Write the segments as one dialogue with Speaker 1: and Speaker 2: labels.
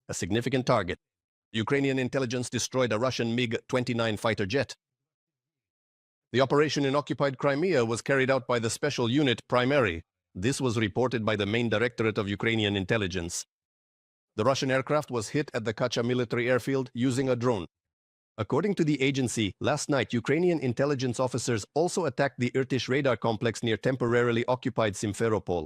Speaker 1: a significant target. Ukrainian intelligence destroyed a Russian MiG-29 fighter jet. The operation in occupied Crimea was carried out by the special unit Primary. This was reported by the main directorate of Ukrainian intelligence. The Russian aircraft was hit at the Kacha military airfield using a drone. According to the agency, last night Ukrainian intelligence officers also attacked the Irtis radar complex near temporarily occupied Simferopol.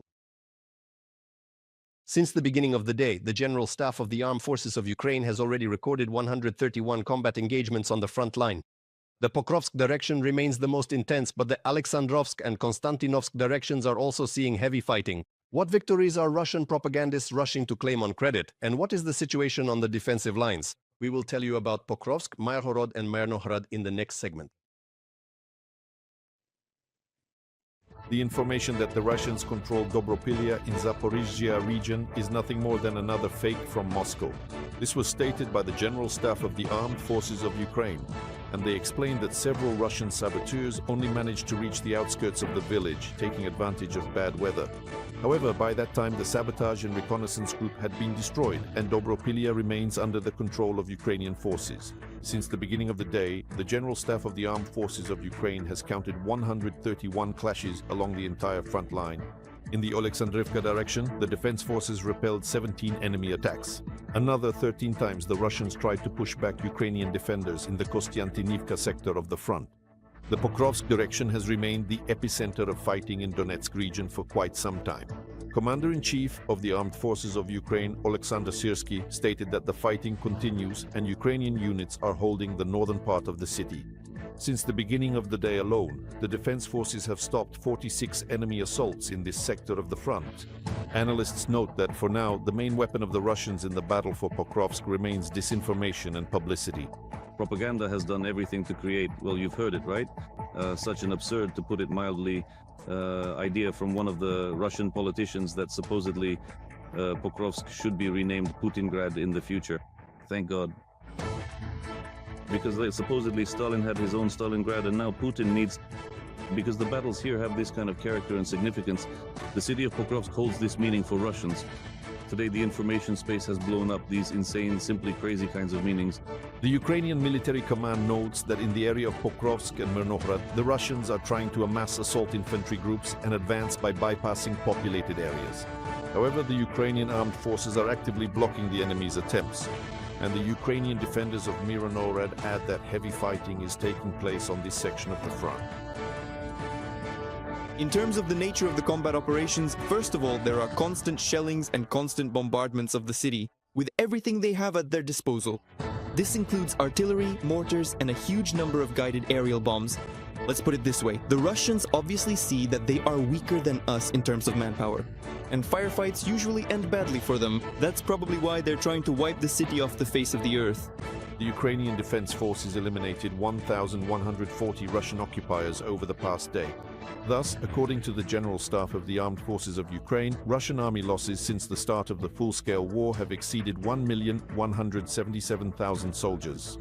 Speaker 1: Since the beginning of the day, the General Staff of the Armed Forces of Ukraine has already recorded 131 combat engagements on the front line. The Pokrovsk direction remains the most intense, but the Oleksandrivske and Kostyantynivka directions are also seeing heavy fighting. What victories are Russian propagandists rushing to claim on credit, and what is the situation on the defensive lines? We will tell you about Pokrovsk, Myrhorod and Myrnohrad in the next segment.
Speaker 2: The information that the Russians control Dobropilya in Zaporizhzhia region is nothing more than another fake from Moscow. This was stated by the General Staff of the Armed Forces of Ukraine, and they explained that several Russian saboteurs only managed to reach the outskirts of the village, taking advantage of bad weather. However, by that time the sabotage and reconnaissance group had been destroyed, and Dobropilya remains under the control of Ukrainian forces. Since the beginning of the day, the General Staff of the Armed Forces of Ukraine has counted 131 clashes along the entire front line. In the Oleksandrivka direction, the defense forces repelled 17 enemy attacks. Another 13 times the Russians tried to push back Ukrainian defenders in the Kostyantynivka sector of the front. The Pokrovsk direction has remained the epicenter of fighting in Donetsk region for quite some time. Commander-in-Chief of the Armed Forces of Ukraine, Oleksandrivske, stated that the fighting continues and Ukrainian units are holding the northern part of the city. Since the beginning of the day alone, the defense forces have stopped 46 enemy assaults in this sector of the front. Analysts note that for now, the main weapon of the Russians in the battle for Pokrovsk remains disinformation and publicity.
Speaker 3: Propaganda has done everything to create, well, you've heard it, right? Such an absurd, to put it mildly, idea from one of the Russian politicians that supposedly Pokrovsk should be renamed Putingrad in the future. Thank God. Because supposedly Stalin had his own Stalingrad, and now Putin needs... Because the battles here have this kind of character and significance, the city of Pokrovsk holds this meaning for Russians. Today the information space has blown up these insane, simply crazy kinds of meanings.
Speaker 2: The Ukrainian military command notes that in the area of Pokrovsk and Myrnohrad, the Russians are trying to amass assault infantry groups and advance by bypassing populated areas. However, the Ukrainian armed forces are actively blocking the enemy's attempts, and the Ukrainian defenders of Myrnohrad add that heavy fighting is taking place on this section of the front.
Speaker 4: In terms of the nature of the combat operations, first of all, there are constant shellings and constant bombardments of the city, with everything they have at their disposal. This includes artillery, mortars, and a huge number of guided aerial bombs. Let's put it this way, the Russians obviously see that they are weaker than us in terms of manpower. And firefights usually end badly for them. That's probably why they're trying to wipe the city off the face of the earth.
Speaker 2: The Ukrainian Defense Forces eliminated 1,140 Russian occupiers over the past day. Thus, according to the General Staff of the Armed Forces of Ukraine, Russian army losses since the start of the full-scale war have exceeded 1,177,000 soldiers.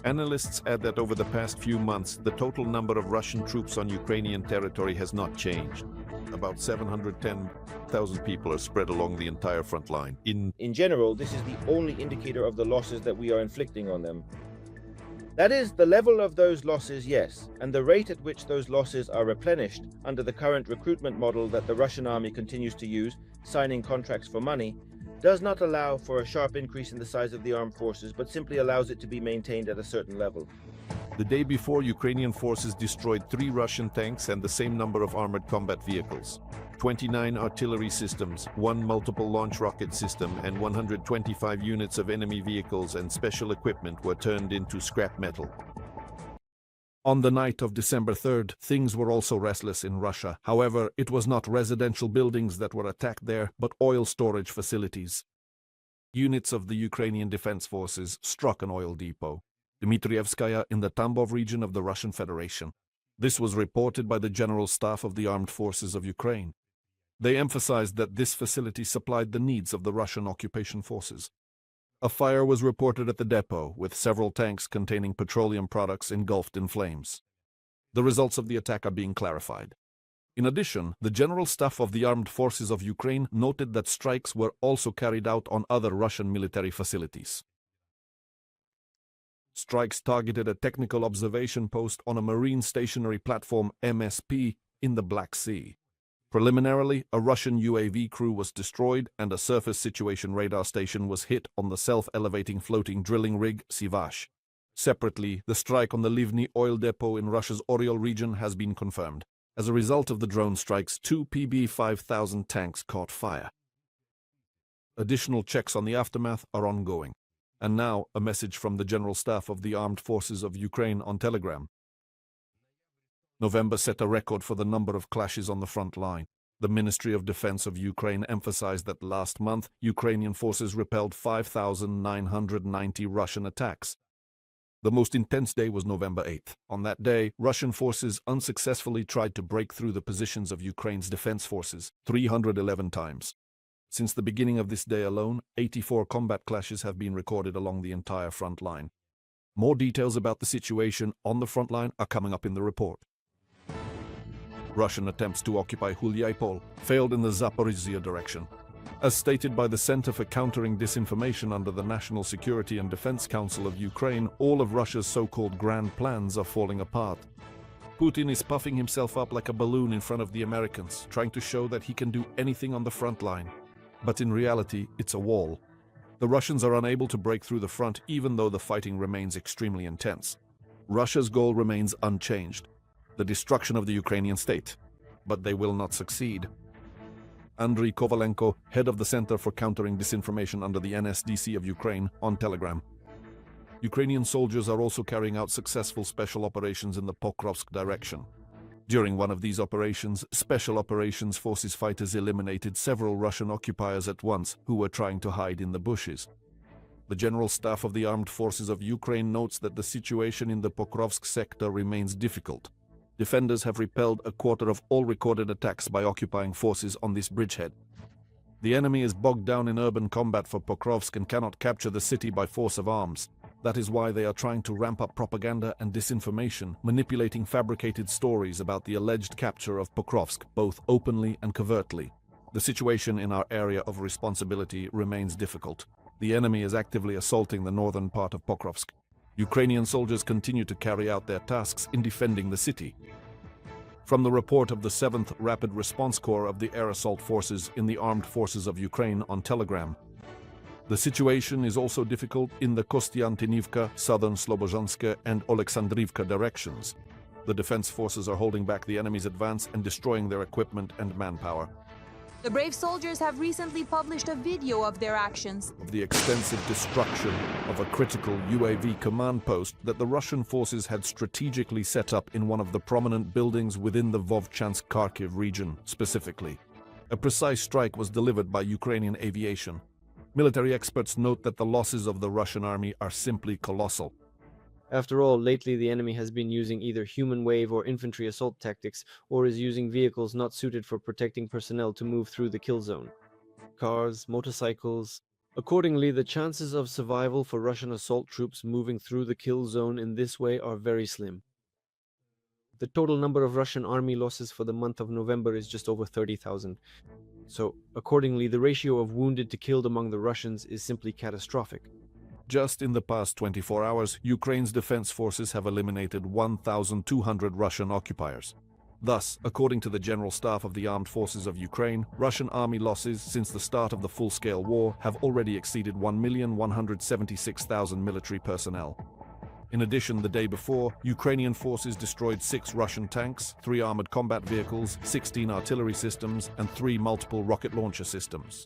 Speaker 2: Analysts add that over the past few months, the total number of Russian troops on Ukrainian territory has not changed. About 710,000 people are spread along the entire front line.
Speaker 5: In general, this is the only indicator of the losses that we are inflicting on them. That is, the level of those losses, yes, and the rate at which those losses are replenished under the current recruitment model that the Russian army continues to use, signing contracts for money, does not allow for a sharp increase in the size of the armed forces, but simply allows it to be maintained at a certain level.
Speaker 2: The day before, Ukrainian forces destroyed 3 Russian tanks and the same number of armored combat vehicles. 29 artillery systems, 1 multiple launch rocket system, and 125 units of enemy vehicles and special equipment were turned into scrap metal. On the night of December 3rd, things were also restless in Russia. However, it was not residential buildings that were attacked there, but oil storage facilities. Units of the Ukrainian Defense Forces struck an oil depot, Dmitrievskaya, in the Tambov region of the Russian Federation. This was reported by the General Staff of the Armed Forces of Ukraine. They emphasized that this facility supplied the needs of the Russian occupation forces. A fire was reported at the depot, with several tanks containing petroleum products engulfed in flames. The results of the attack are being clarified. In addition, the General Staff of the Armed Forces of Ukraine noted that strikes were also carried out on other Russian military facilities. Strikes targeted a technical observation post on a marine stationary platform MSP in the Black Sea. Preliminarily, a Russian UAV crew was destroyed and a surface situation radar station was hit on the self-elevating floating drilling rig Sivash. Separately, the strike on the Livny oil depot in Russia's Oriol region has been confirmed. As a result of the drone strikes, 2 PB-5000 tanks caught fire. Additional checks on the aftermath are ongoing. And now, a message from the General Staff of the Armed Forces of Ukraine on Telegram. November set a record for the number of clashes on the front line. The Ministry of Defense of Ukraine emphasized that last month, Ukrainian forces repelled 5,990 Russian attacks. The most intense day was November 8th. On that day, Russian forces unsuccessfully tried to break through the positions of Ukraine's defense forces 311 times. Since the beginning of this day alone, 84 combat clashes have been recorded along the entire front line. More details about the situation on the front line are coming up in the report. Russian attempts to occupy Hulyapol failed in the Zaporizhzhia direction. As stated by the Center for Countering Disinformation under the National Security and Defense Council of Ukraine, all of Russia's so-called grand plans are falling apart. Putin is puffing himself up like a balloon in front of the Americans, trying to show that he can do anything on the front line. But in reality, it's a wall. The Russians are unable to break through the front even though the fighting remains extremely intense. Russia's goal remains unchanged: the destruction of the Ukrainian state. But they will not succeed. Andriy Kovalenko, head of the Center for Countering Disinformation under the NSDC of Ukraine, on Telegram. Ukrainian soldiers are also carrying out successful special operations in the Pokrovsk direction. During one of these operations, Special Operations Forces fighters eliminated several Russian occupiers at once who were trying to hide in the bushes. The General Staff of the Armed Forces of Ukraine notes that the situation in the Pokrovsk sector remains difficult. Defenders have repelled a quarter of all recorded attacks by occupying forces on this bridgehead. The enemy is bogged down in urban combat for Pokrovsk and cannot capture the city by force of arms. That is why they are trying to ramp up propaganda and disinformation, manipulating fabricated stories about the alleged capture of Pokrovsk, both openly and covertly. The situation in our area of responsibility remains difficult. The enemy is actively assaulting the northern part of Pokrovsk. Ukrainian soldiers continue to carry out their tasks in defending the city. From the report of the 7th Rapid Response Corps of the Air Assault Forces in the Armed Forces of Ukraine on Telegram. The situation is also difficult in the Kostyantynivka, southern Slobozhanska and Oleksandrivka directions. The defense forces are holding back the enemy's advance and destroying their equipment and manpower.
Speaker 6: The brave soldiers have recently published a video of their actions.
Speaker 2: Of the extensive destruction of a critical UAV command post that the Russian forces had strategically set up in one of the prominent buildings within the Vovchansk-Kharkiv region, specifically. A precise strike was delivered by Ukrainian aviation. Military experts note that the losses of the Russian army are simply colossal.
Speaker 7: After all, lately the enemy has been using either human wave or infantry assault tactics, or is using vehicles not suited for protecting personnel to move through the kill zone. Cars, motorcycles. Accordingly, the chances of survival for Russian assault troops moving through the kill zone in this way are very slim. The total number of Russian army losses for the month of November is just over 30,000. So, accordingly, the ratio of wounded to killed among the Russians is simply catastrophic.
Speaker 2: Just in the past 24 hours, Ukraine's defense forces have eliminated 1,200 Russian occupiers. Thus, according to the General Staff of the Armed Forces of Ukraine, Russian army losses since the start of the full-scale war have already exceeded 1,176,000 military personnel. In addition, the day before, Ukrainian forces destroyed 6 Russian tanks, 3 armored combat vehicles, 16 artillery systems, and 3 multiple rocket launcher systems.